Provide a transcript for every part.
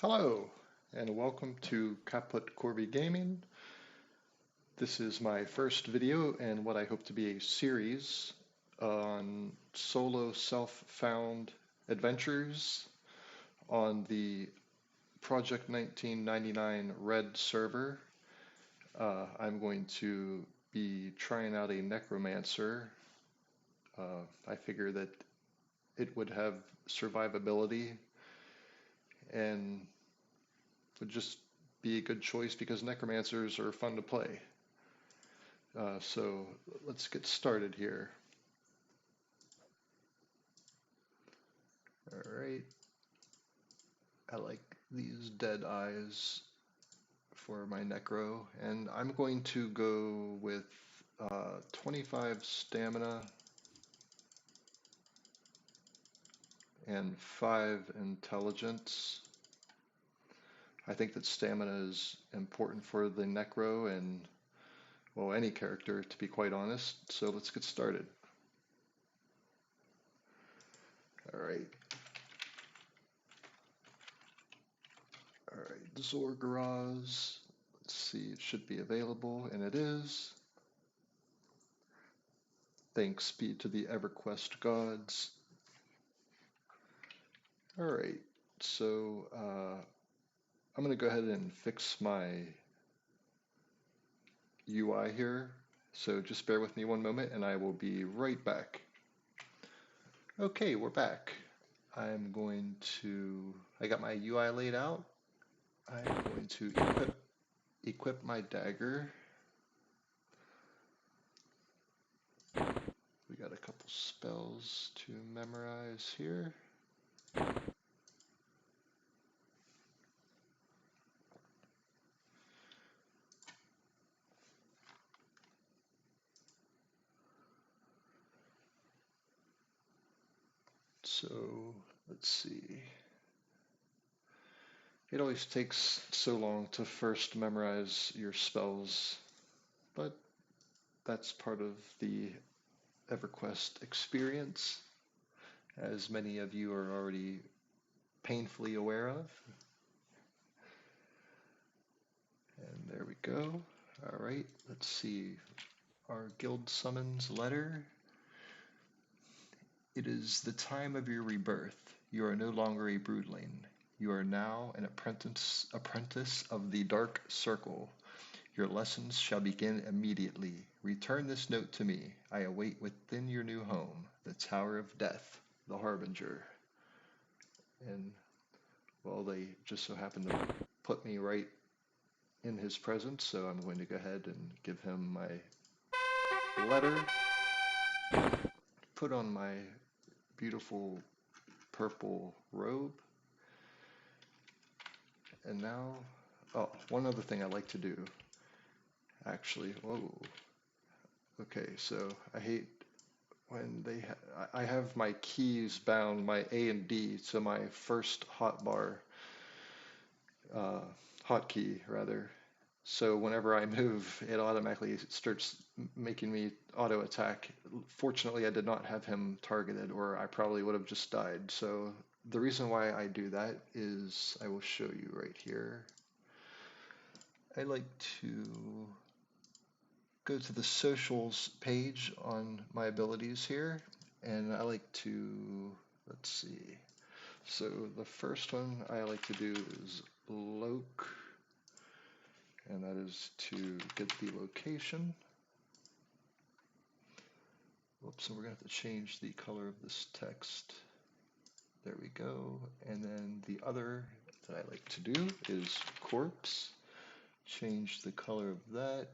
Hello, and welcome to Kaput Corby Gaming. This is my first video and what I hope to be a series on solo self-found adventures on the Project 1999 Red server. I'm going to be trying out a Necromancer. I figure that it would have survivability and would just be a good choice because necromancers are fun to play. So let's get started here. All right, I like these dead eyes for my necro, and I'm going to go with 25 stamina and 5 intelligence. I think that stamina is important for the necro and, well, any character, to be quite honest. So let's get started. All right. All right, Xorgoroz. Let's see, it should be available, and it is. Thanks be to the Everquest gods. All right, so I'm going to go ahead and fix my UI here. So just bear with me one moment and I will be right back. Okay, we're back. I got my UI laid out. I'm going to equip my dagger. We got a couple spells to memorize here. So let's see. It always takes so long to first memorize your spells, but that's part of the EverQuest experience, as many of you are already painfully aware of. And there we go. All right, let's see. Our guild summons letter. It is the time of your rebirth. You are no longer a broodling. You are now an apprentice of the Dark Circle. Your lessons shall begin immediately. Return this note to me. I await within your new home, the Tower of Death, the Harbinger. And, well, they just so happen to put me right in his presence, so I'm going to go ahead and give him my letter, put on my beautiful purple robe, and now, oh, one other thing I like to do, actually, whoa, okay, so I hate when I have my keys bound, my A and D to my first hotkey rather. So whenever I move, it automatically starts making me auto attack. Fortunately, I did not have him targeted, or I probably would have just died. So the reason why I do that is I will show you right here. I like to go to the socials page on my abilities here, and I like to, let's see. So the first one I like to do is loc, and that is to get the location. Whoops, and we're going to have to change the color of this text. There we go. And then the other that I like to do is corpse. Change the color of that.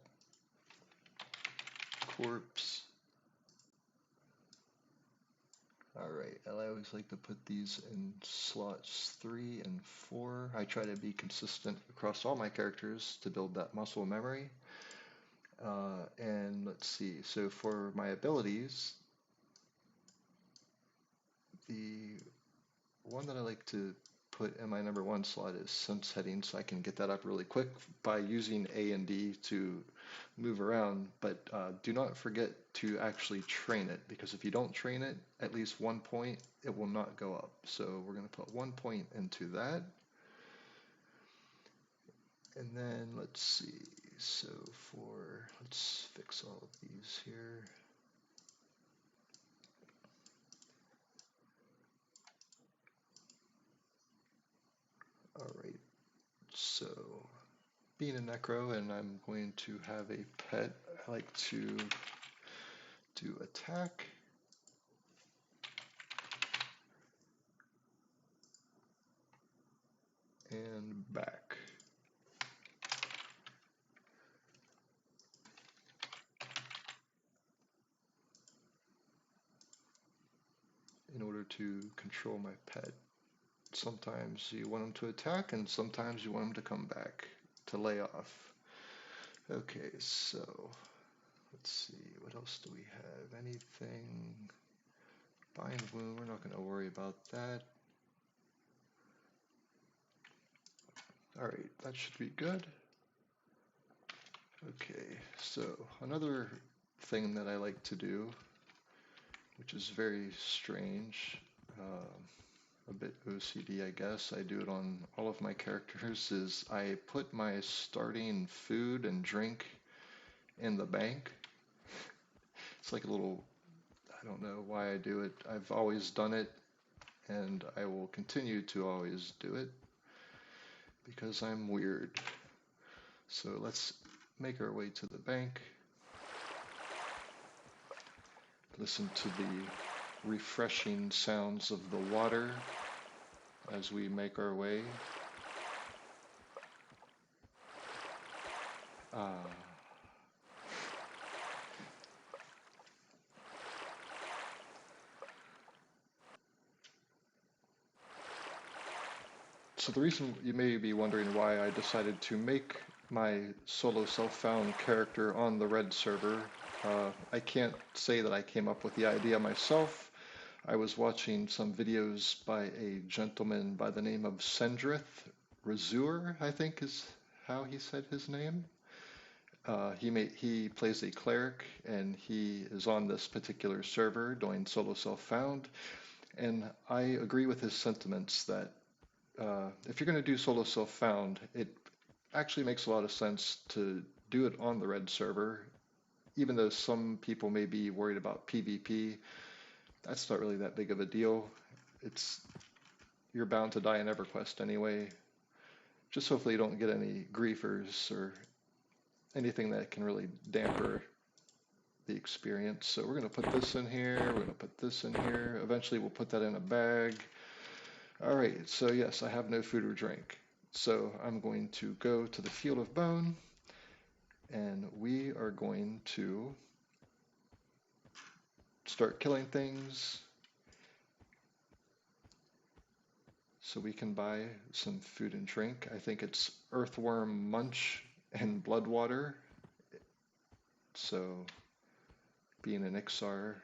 Corpse. Alright, I always like to put these in slots 3 and 4. I try to be consistent across all my characters to build that muscle memory. And let's see, so for my abilities, the one that I like to put in my number 1 slot is sense heading, so I can get that up really quick by using A and D to move around, but do not forget to actually train it, because if you don't train it at least 1 point, it will not go up. So we're going to put 1 point into that. And then let's see, so let's fix all of these here. All right, so being a necro and I'm going to have a pet, I like to do attack. And back. In order to control my pet. Sometimes you want them to attack and sometimes you want them to come back to lay off. Okay, so let's see, what else do we have? Anything? Bind wound, we're not going to worry about that. Alright, that should be good. Okay, so another thing that I like to do, which is very strange, a bit OCD I guess, I do it on all of my characters, is I put my starting food and drink in the bank. It's like a little, I don't know why I do it. I've always done it and I will continue to always do it because I'm weird. So let's make our way to the bank. Listen to the refreshing sounds of the water as we make our way. So the reason you may be wondering why I decided to make my solo self-found character on the red server, I can't say that I came up with the idea myself. I was watching some videos by a gentleman by the name of Sendrith Razur, I think is how he said his name. He plays a cleric and he is on this particular server doing solo self-found. And I agree with his sentiments that if you're going to do solo self-found, it actually makes a lot of sense to do it on the red server, even though some people may be worried about PvP. That's not really that big of a deal. You're bound to die in Everquest anyway. Just hopefully you don't get any griefers or anything that can really damper the experience. So we're going to put this in here, we're going to put this in here. Eventually we'll put that in a bag. All right, so yes, I have no food or drink. So I'm going to go to the Field of Bone, and we are going to start killing things so we can buy some food and drink. I think it's Earthworm Munch and Bloodwater. So being an Iksar,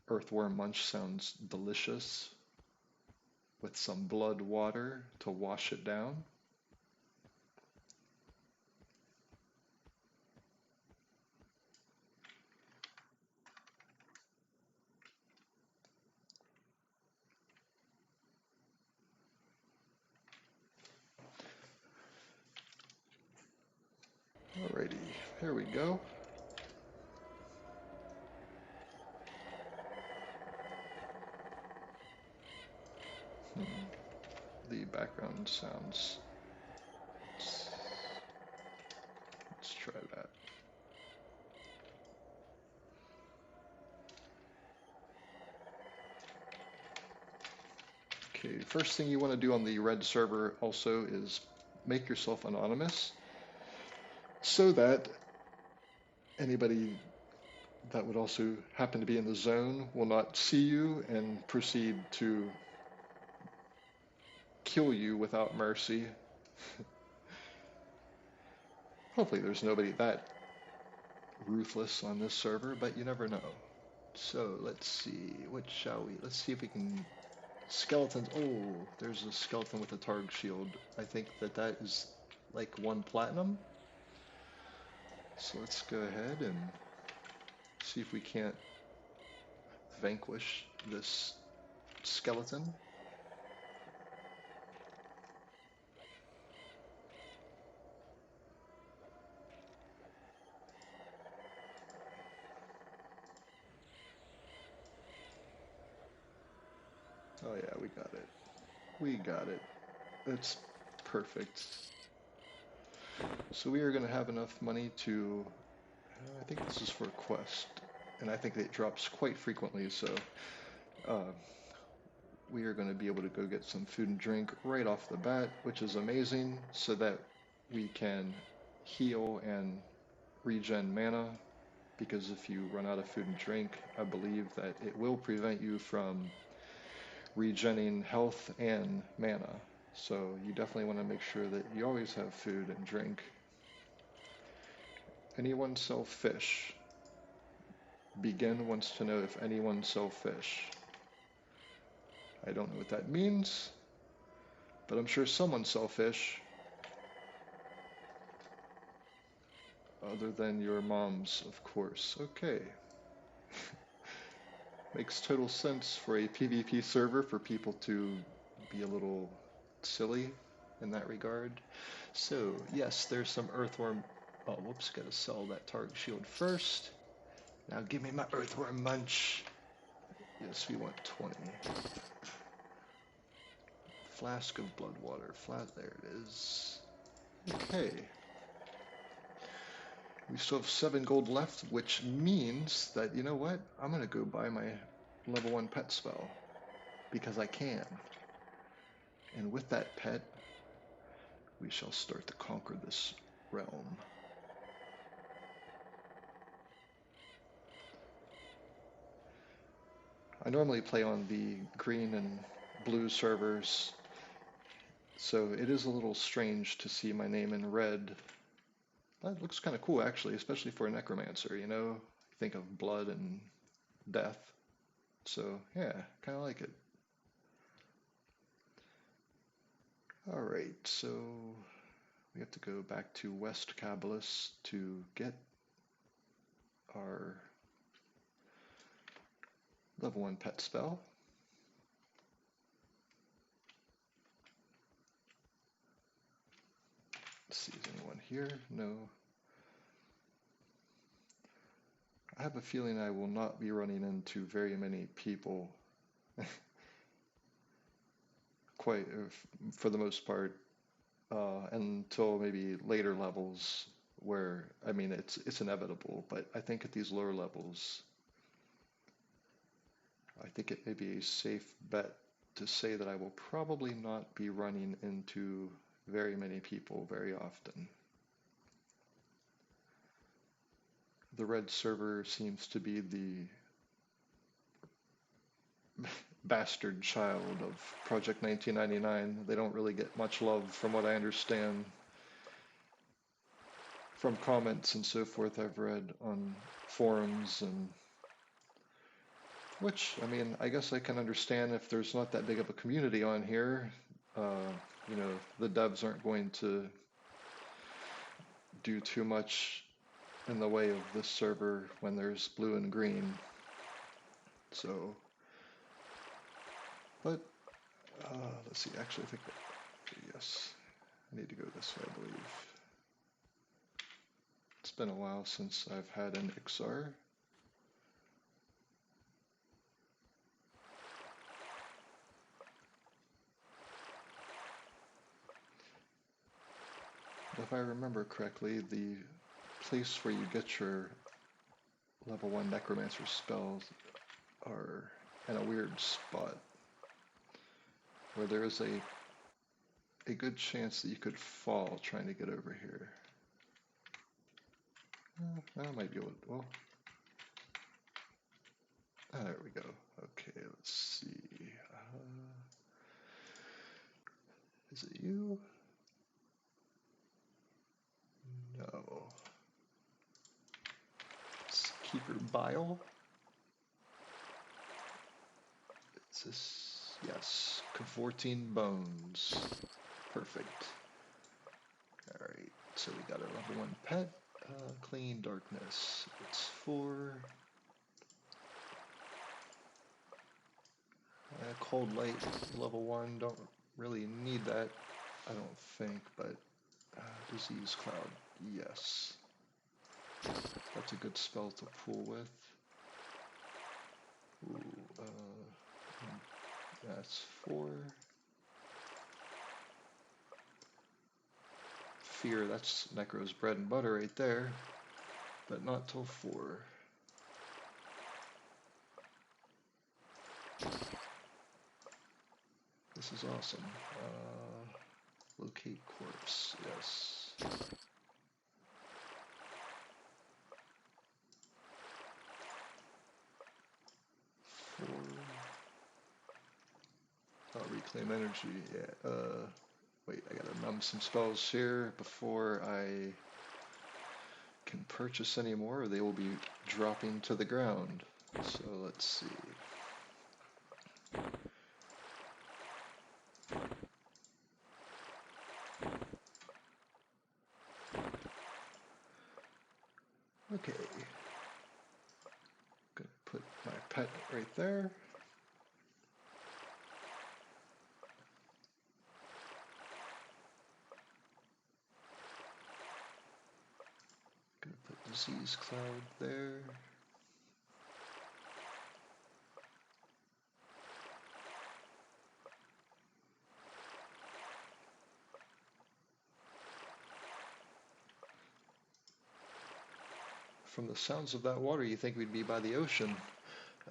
Earthworm Munch sounds delicious with some blood water to wash it down. Alrighty, here we go. The background sounds. Let's try that. Okay, first thing you want to do on the red server also is make yourself anonymous so that anybody that would also happen to be in the zone will not see you and proceed to kill you without mercy. Hopefully there's nobody that ruthless on this server, but you never know. So let's see, what shall we? Let's see if we can... Skeletons. Oh, there's a skeleton with a Targ shield. I think that is like 1 platinum. So let's go ahead and see if we can't vanquish this skeleton. Oh yeah, we got it. We got it. That's perfect. So we are going to have enough money to, I think this is for a quest, and I think it drops quite frequently, so uh, we are going to be able to go get some food and drink right off the bat, which is amazing, so that we can heal and regen mana, because if you run out of food and drink, I believe that it will prevent you from regenerating health and mana. So you definitely want to make sure that you always have food and drink. Anyone sell fish? Begin wants to know if anyone sell fish. I don't know what that means, but I'm sure someone sell fish other than your moms, of course. Okay. Makes total sense for a PvP server for people to be a little silly in that regard. So, yes, there's some earthworm. Oh, whoops, gotta sell that target shield first. Now give me my earthworm munch. Yes, we want 20. Flask of blood water. There it is. Okay. We still have 7 gold left, which means that, you know what? I'm gonna go buy my level 1 pet spell. Because I can. And with that pet, we shall start to conquer this realm. I normally play on the green and blue servers, so it is a little strange to see my name in red. That looks kind of cool, actually, especially for a necromancer, you know? Think of blood and death. So, yeah, kind of like it. Alright, so we have to go back to West Cabalus to get our level 1 pet spell. Let's see, is anyone here? No. I have a feeling I will not be running into very many people quite for the most part until maybe later levels where, I mean, it's inevitable, but I think at these lower levels, I think it may be a safe bet to say that I will probably not be running into very many people very often. The red server seems to be the bastard child of Project 1999. They don't really get much love from what I understand from comments and so forth I've read on forums, and which, I mean, I guess I can understand if there's not that big of a community on here. You know, the devs aren't going to do too much in the way of this server when there's blue and green. So, but let's see, actually I think that, yes, I need to go this way, I believe. It's been a while since I've had an Iksar. If I remember correctly, the place where you get your level 1 Necromancer spells are in a weird spot where there is a good chance that you could fall trying to get over here. I might be able to, well, there we go. Okay, let's see. Is it you? No. It's Keeper Bile. Is this? Yes. Cavorting Bones. Perfect. Alright, so we got our level 1 pet. Clean Darkness. It's 4. Cold Light, level 1. Don't really need that, I don't think, but Disease Cloud, yes. That's a good spell to pull with. Ooh, That's 4. Fear, that's Necro's bread and butter right there, but not till 4. This is awesome. Locate corpse, yes. 4. Reclaim energy, yeah. Wait, I gotta numb some spells here before I can purchase any more, or they will be dropping to the ground. So let's see. Okay. Gonna put my pet right there. Gonna put disease cloud there. From the sounds of that water, you think we'd be by the ocean.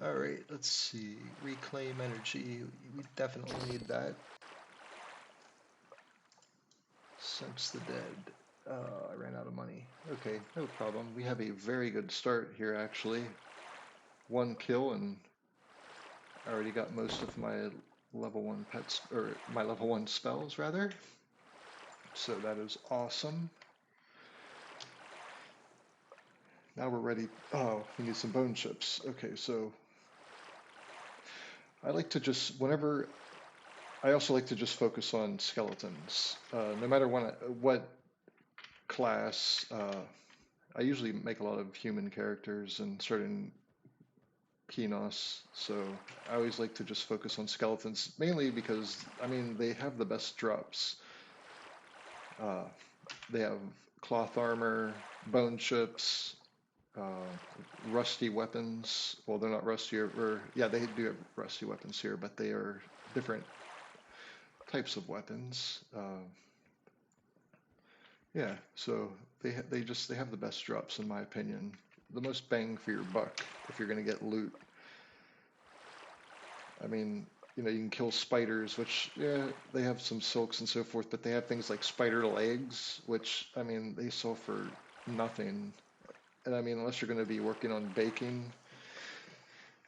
All right, let's see. Reclaim energy. We definitely need that. Sense the dead. I ran out of money. Okay, no problem. We have a very good start here, actually. 1 kill, and I already got most of my level 1 pets, or my level 1 spells, rather. So that is awesome. Now we're ready. Oh, we need some bone chips. Okay, so I like to just, whenever, I also like to just focus on skeletons. No matter what class, I usually make a lot of human characters and certain Kenos, so I always like to just focus on skeletons, mainly because, I mean, they have the best drops. They have cloth armor, bone chips, rusty weapons. Well, they're not rusty, or yeah, they do have rusty weapons here, but they are different types of weapons. Yeah, so they have the best drops in my opinion. The most bang for your buck if you're going to get loot. I mean, you know, you can kill spiders, which, yeah, they have some silks and so forth, but they have things like spider legs, which, I mean, they sell for nothing. And I mean, unless you're going to be working on baking,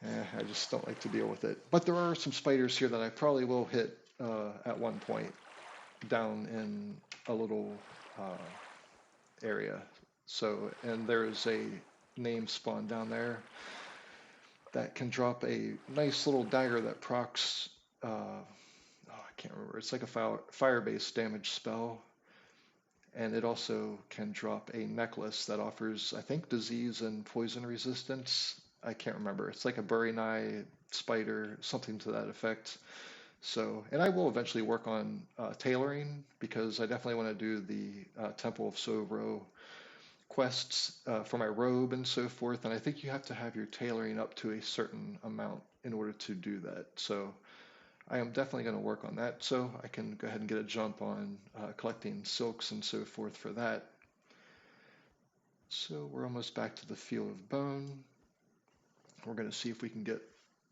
I just don't like to deal with it. But there are some spiders here that I probably will hit at one point down in a little area. So, and there's a name spawn down there that can drop a nice little dagger that procs, I can't remember, it's like a fire-based damage spell. And it also can drop a necklace that offers, I think, disease and poison resistance. I can't remember. It's like a Burinai spider, something to that effect. So, and I will eventually work on tailoring because I definitely want to do the Temple of Sovro quests for my robe and so forth. And I think you have to have your tailoring up to a certain amount in order to do that. So I am definitely going to work on that, so I can go ahead and get a jump on collecting silks and so forth for that. So we're almost back to the Field of Bone. We're going to see if we can get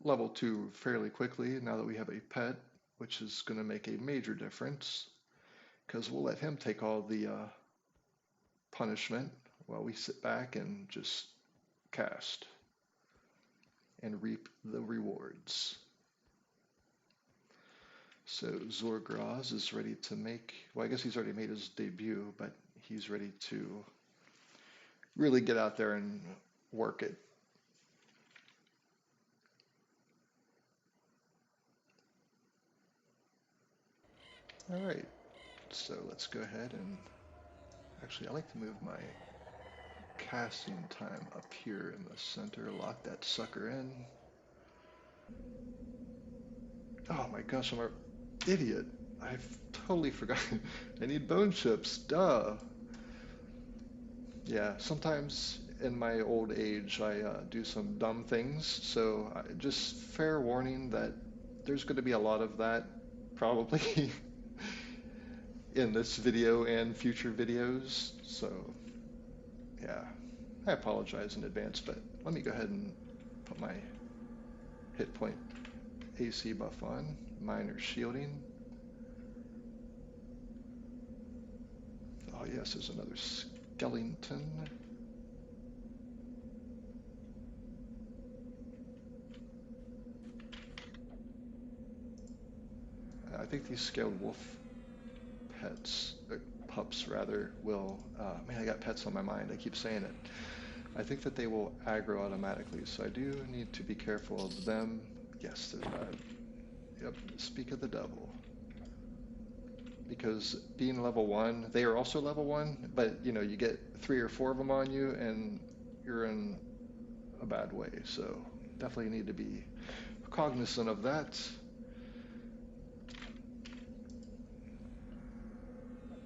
level 2 fairly quickly now that we have a pet, which is going to make a major difference, because we'll let him take all the punishment while we sit back and just cast and reap the rewards. So Xorgoroz is ready to make, well, I guess he's already made his debut, but he's ready to really get out there and work it. All right, so let's go ahead and, actually, I like to move my casting time up here in the center, lock that sucker in. Oh my gosh, I'm an idiot. I've totally forgotten. I need bone chips, duh. Yeah, sometimes in my old age I do some dumb things, so just fair warning that there's going to be a lot of that probably in this video and future videos. So yeah, I apologize in advance, but let me go ahead and put my hit point AC buff on. Minor shielding. Oh yes, there's another skeleton. I think these scaled wolf pets, pups rather, will, man, I got pets on my mind, I keep saying it. I think that they will aggro automatically, so I do need to be careful of them. Yes, yep, speak of the devil. Because being level 1, they are also level 1, but you know, you get 3 or 4 of them on you and you're in a bad way, so definitely need to be cognizant of that.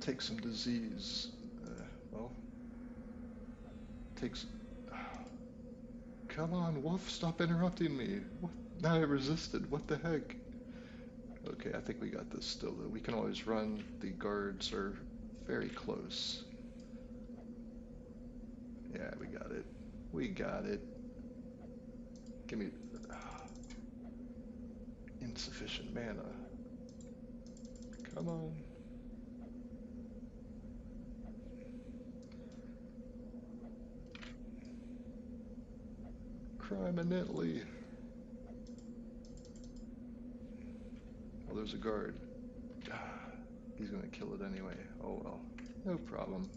Take some disease. Well, takes. Come on, wolf, stop interrupting me. What? Now I resisted. What the heck? Okay, I think we got this still, though. We can always run. The guards are very close. Yeah, we got it. We got it. Give me. Insufficient mana. Come on. Criminally. Well, there's a guard. He's gonna kill it anyway. Oh well. No problem.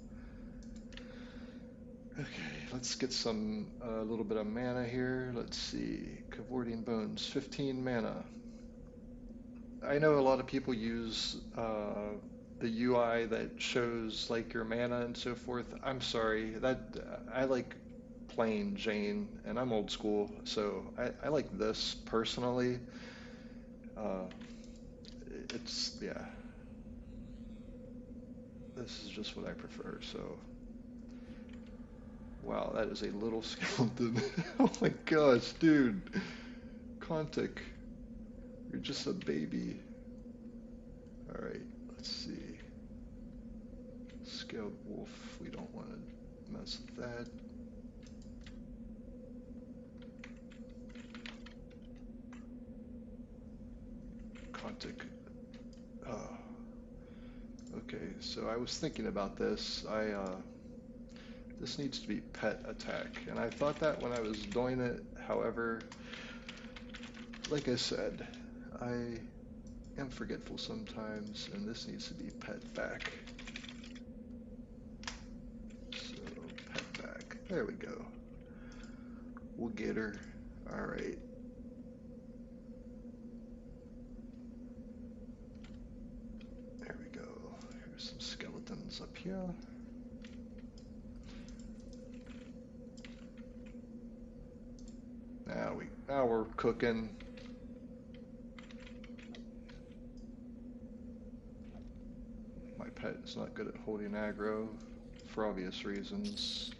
Okay, let's get some, a little bit of mana here. Let's see. Cavorting Bones, 15 mana. I know a lot of people use the UI that shows like your mana and so forth. I'm sorry, that I like plain Jane, and I'm old school, so I like this personally. It's, yeah, this is just what I prefer, so. Wow, that is a little skeleton. Oh my gosh, dude. Contic, you're just a baby. Alright, let's see. Scaled wolf, we don't want to mess with that. Contic. Oh. Okay, so I was thinking about this. This needs to be pet attack, and I thought that when I was doing it. However, like I said, I am forgetful sometimes, and this needs to be pet back. So, pet back. There we go. We'll get her. Alright. There we go. Here's some skeletons up here. Now we're cooking. My pet is not good at holding aggro for obvious reasons.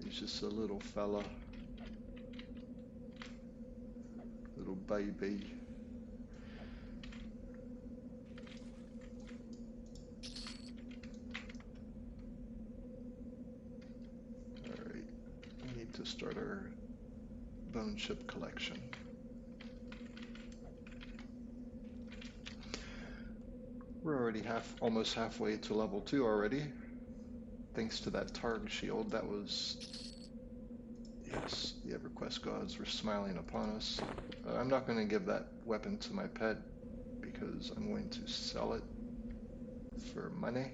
He's just a little fella. Little baby. To start our bone chip collection. We're already almost halfway to level 2 already, thanks to that Targ shield. That was, yes, the Everquest gods were smiling upon us. I'm not going to give that weapon to my pet because I'm going to sell it for money.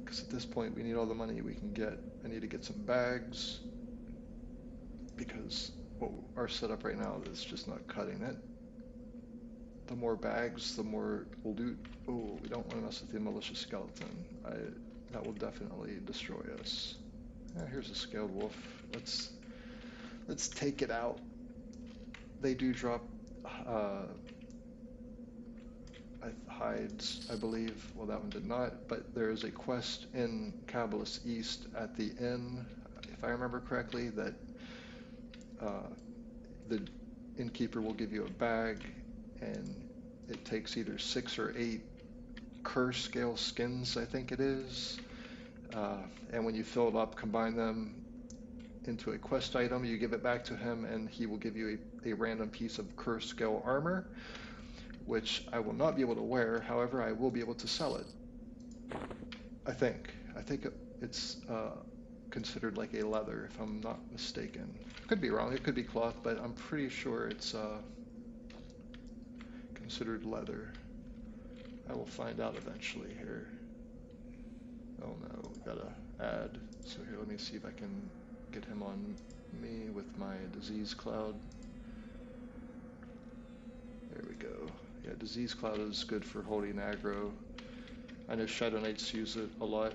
Because at this point we need all the money we can get. I need to get some bags because our setup right now is just not cutting it. The more bags, the more loot. Oh, we don't want to mess with the malicious skeleton. That will definitely destroy us. Here's a scaled wolf. Let's take it out. They do drop hides, I believe. Well, that one did not, but there is a quest in Cabalus East at the inn, if I remember correctly, that the innkeeper will give you a bag, and it takes either 6 or 8 cur scale skins, I think it is. And when you fill it up, combine them into a quest item, you give it back to him, and he will give you a random piece of cur scale armor, which I will not be able to wear. However, I will be able to sell it. I think it's considered like a leather, if I'm not mistaken. Could be wrong. It could be cloth, but I'm pretty sure it's considered leather. I will find out eventually here. Oh no, we gotta add. So here, let me see if I can get him on me with my disease cloud. There we go. Yeah, disease cloud is good for holding aggro. I know Shadow Knights use it a lot.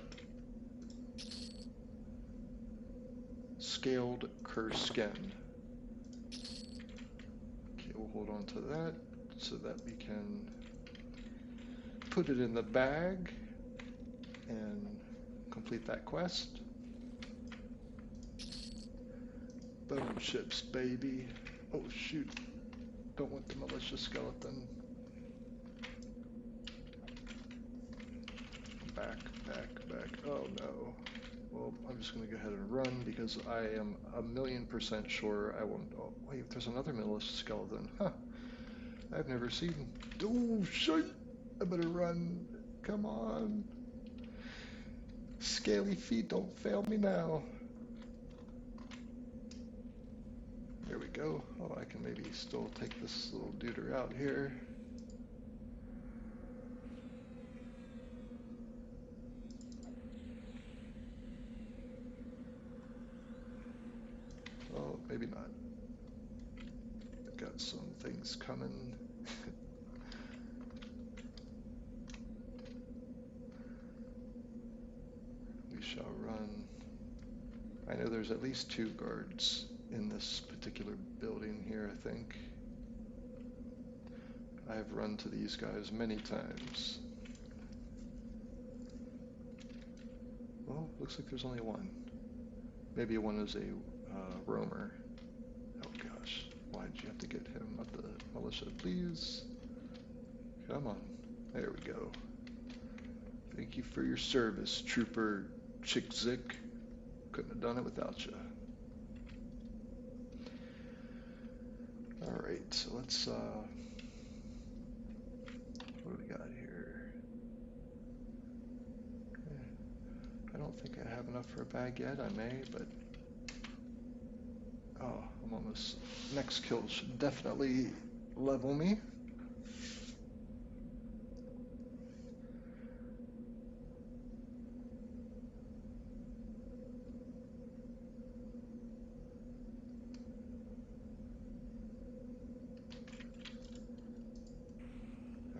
Scaled cur skin. Okay, we'll hold on to that so that we can put it in the bag and complete that quest. Bone chips, baby. Oh shoot. Don't want the malicious skeleton. Back. Oh no. Well, I'm just going to go ahead and run because I am 1,000,000% sure I won't. Oh, wait, there's another malicious skeleton. Huh. I've never seen. Oh, shit. I better run. Come on. Scaly feet, don't fail me now. There we go. Oh, I can maybe still take this little duder out here. Oh, maybe not. I've got some things coming. We shall run. I know there's at least 2 guards in this particular building here, I think. I've run to these guys many times. Well, looks like there's only 1. Maybe one is a roamer. Oh gosh, why did you have to get him, not the militia, please? Come on, there we go. Thank you for your service, Trooper Chickzik. Couldn't have done it without you. Alright, so let's, what do we got here? I don't think I have enough for a bag yet. I may, but oh, I'm almost. Next kill should definitely level me.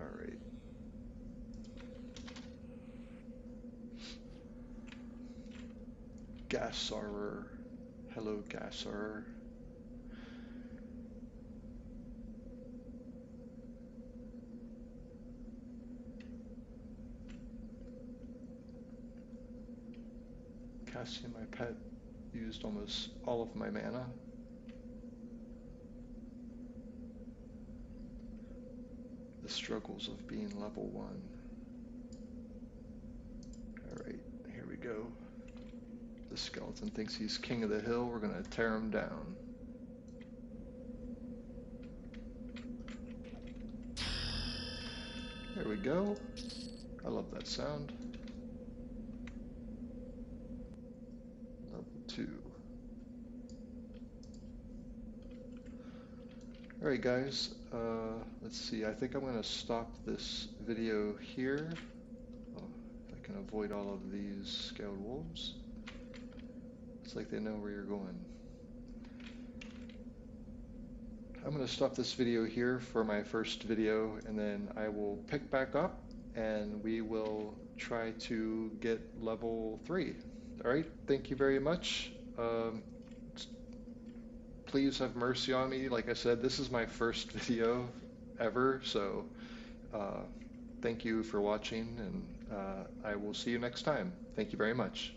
Alright. Gassarer. Hello, Gassarer. Casting my pet used almost all of my mana. The struggles of being level 1. Alright, here we go. The skeleton thinks he's king of the hill. We're gonna tear him down. There we go. I love that sound. Level 2. Alright guys, let's see, I think I'm going to stop this video here. Oh, if I can avoid all of these scaled wolves. It's like they know where you're going. I'm going to stop this video here for my first video, and then I will pick back up and we will try to get level 3. Alright, thank you very much. Please have mercy on me. Like I said, this is my first video ever, so thank you for watching, and I will see you next time. Thank you very much.